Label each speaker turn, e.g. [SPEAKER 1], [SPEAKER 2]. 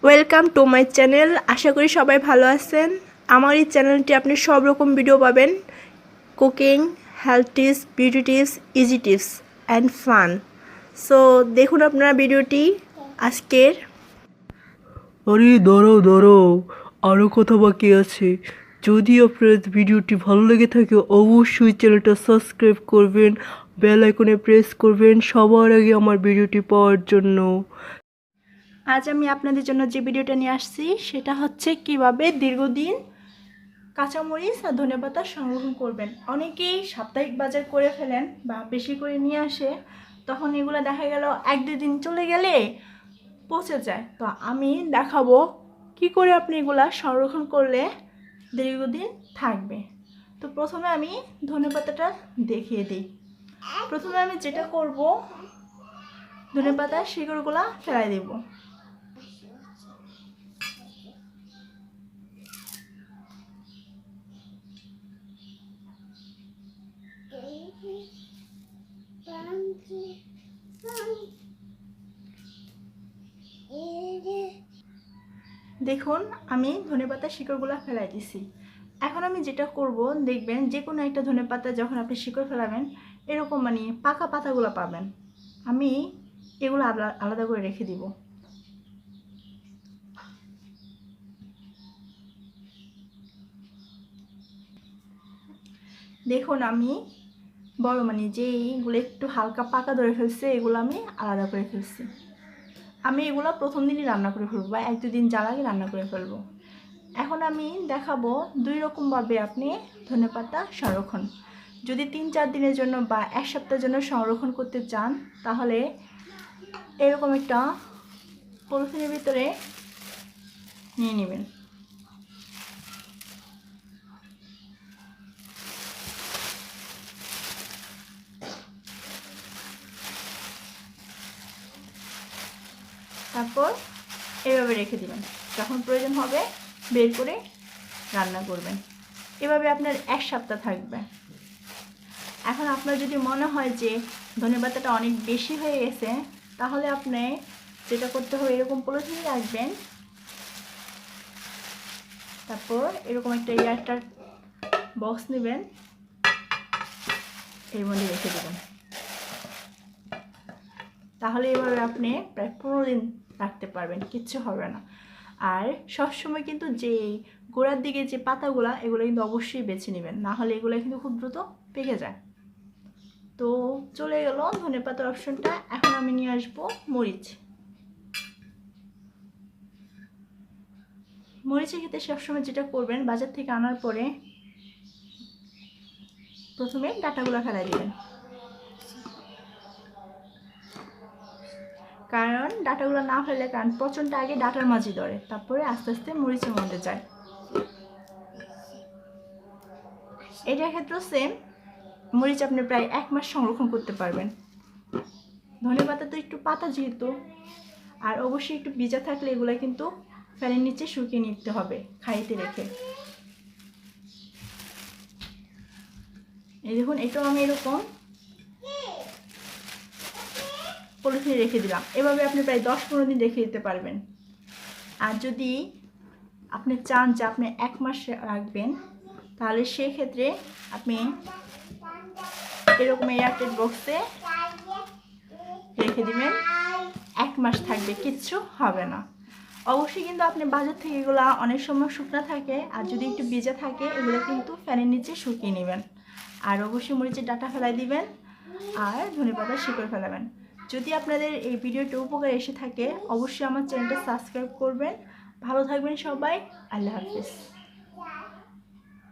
[SPEAKER 1] Welcome to my channel. আশা করি সবাই ভালো আছেন। আমার এই চ্যানেলটি আপনি সব রকম ভিডিও পাবেন, cooking, health tips, beauty tips, easy tips and fun. So দেখুন আপনারা ভিডিওটি আজকের।
[SPEAKER 2] আরে দাঁড়াও আরও কথা বাকি আছে। যদি আপনার ভিডিওটি ভালো লেগে থাকে অবশ্যই চ্যানেলটা সাবস্ক্রাইব করবেন, বেল আইকনে প্রেস করবেন সবার আগে আমার ভিডিওটি পাওয়ার জন্য।
[SPEAKER 1] আজ আমি আপনাদের জন্য যে ভিডিওটা নিয়ে আসছি সেটা হচ্ছে কিভাবে দীর্ঘদিন কাঁচামরিচ আর ধনেপাতা সংরক্ষণ করবেন। অনেকেই সাপ্তাহিক বাজার করে ফেলেন বা বেশি করে নিয়ে আসে, তখন এগুলো দেখা গেল 1-2 দিন চলে গেলে পচে যায়। তো আমি দেখাবো কি করে আপনি এগুলা সংরক্ষণ করলে দীর্ঘদিন থাকবে। তো প্রথমে আমি ধনেপাতাটা দেখিয়ে দিই। প্রথমে আমি যেটা করব, ধনেপাতার শিকড়গুলা ফেলাই দেব। দেখুন আমি ধনেপাতার শিকড়গুলো ফেলাই দিছি। এখন আমি যেটা করব, দেখবেন যে কোনো একটা ধনেপাতা যখন আপনি শিকড় ফেলাবেন এরকম পাকা পাতাগুলো পাবেন। আমি এগুলো আলাদা করে রেখে দিব। দেখুন আমি বড় যেইগুলো একটু হালকা পাকা ধরে ফেলছে এগুলো আমি আলাদা করে ফেলছি। আমি এগুলো প্রথম দিনই রান্না করে ফেলবো বা 1-2 দিন যার আগে রান্না করে ফেলবো। এখন আমি দেখাবো 2 রকমভাবে আপনি ধনেপাতা সংরক্ষণ। যদি 3-4 দিনের জন্য বা 1 সপ্তাহের জন্য সংরক্ষণ করতে চান তাহলে এরকম একটা পলিথিনের ভিতরে নিয়ে নেবেন। তারপর এভাবে রেখে দিবেন, যখন প্রয়োজন হবে বের করে রান্না করবেন। এভাবে আপনার 1 সপ্তাহ থাকবে। এখন আপনার যদি মনে হয় যে ধনেপাতাটা অনেক বেশি হয়ে গেছে, তাহলে আপনি যেটা করতে হবে, এরকম পলিথিন রাখবেন, তারপর এরকম একটা এয়ারটাইট বক্স নেবেন, এর মধ্যে রেখে দেবেন। তাহলে এভাবে আপনি প্রায় 15 দিন রাখতে পারবেন, কিচ্ছু হবে না। আর সবসময় কিন্তু যে গোড়ার দিকে যে পাতাগুলো এগুলো কিন্তু অবশ্যই বেছে নেবেন, না হলে এগুলো কিন্তু খুব দ্রুত পেকে যায়। তো চলে গেল ধনেপাতার অপশনটা। এখন আমি নিয়ে আসবো মরিচ। মরিচের ক্ষেত্রে সবসময় যেটা করবেন, বাজার থেকে আনার পরে প্রথমে ডাঁটাগুলো ফেলাই দিবেন, কারণ ডাঁটাগুলো না ফেলে কারণ পচনটা আগে ডাঁটার মাঝে ধরে, তারপরে আস্তে আস্তে মরিচের মধ্যে যায়। এটার ক্ষেত্রেও সেম, মরিচ আপনি প্রায় 1 মাস সংরক্ষণ করতে পারবেন। ধনেপাতা তো একটু পাতা যেহেতু, আর অবশ্যই একটু ভিজা থাকলে এগুলো কিন্তু ফ্যানের নিচে শুকিয়ে নিতে হবে খাইতে রেখে। এই দেখুন, এটাও আমি এরকম পলিথিনে রেখে দিলাম। এভাবে আপনি প্রায় 10-15 দিন রেখে দিতে পারবেন। আর যদি আপনি চান যে আপনি 1 মাস রাখবেন, তাহলে সেক্ষেত্রে আপনি এরকম এয়ারটাইট বক্সে রেখে দিবেন। 1 মাস থাকবে, কিচ্ছু হবে না। অবশ্যই কিন্তু আপনি বাজার থেকে এগুলো অনেক সময় শুকনো থাকে, আর যদি একটু ভিজা থাকে এগুলো কিন্তু ফ্যানের নিচে শুকিয়ে নেবেন। আর অবশ্যই মরিচের ডাঁটা ফেলাই দিবেন আর ধনেপাতার শিকড় ফেলাবেন। যদি আপনাদের এই ভিডিওটি উপকার এসে থাকে অবশ্যই আমার চ্যানেলটা সাবস্ক্রাইব করবেন। ভালো থাকবেন সবাই। আল্লাহ হাফিজ।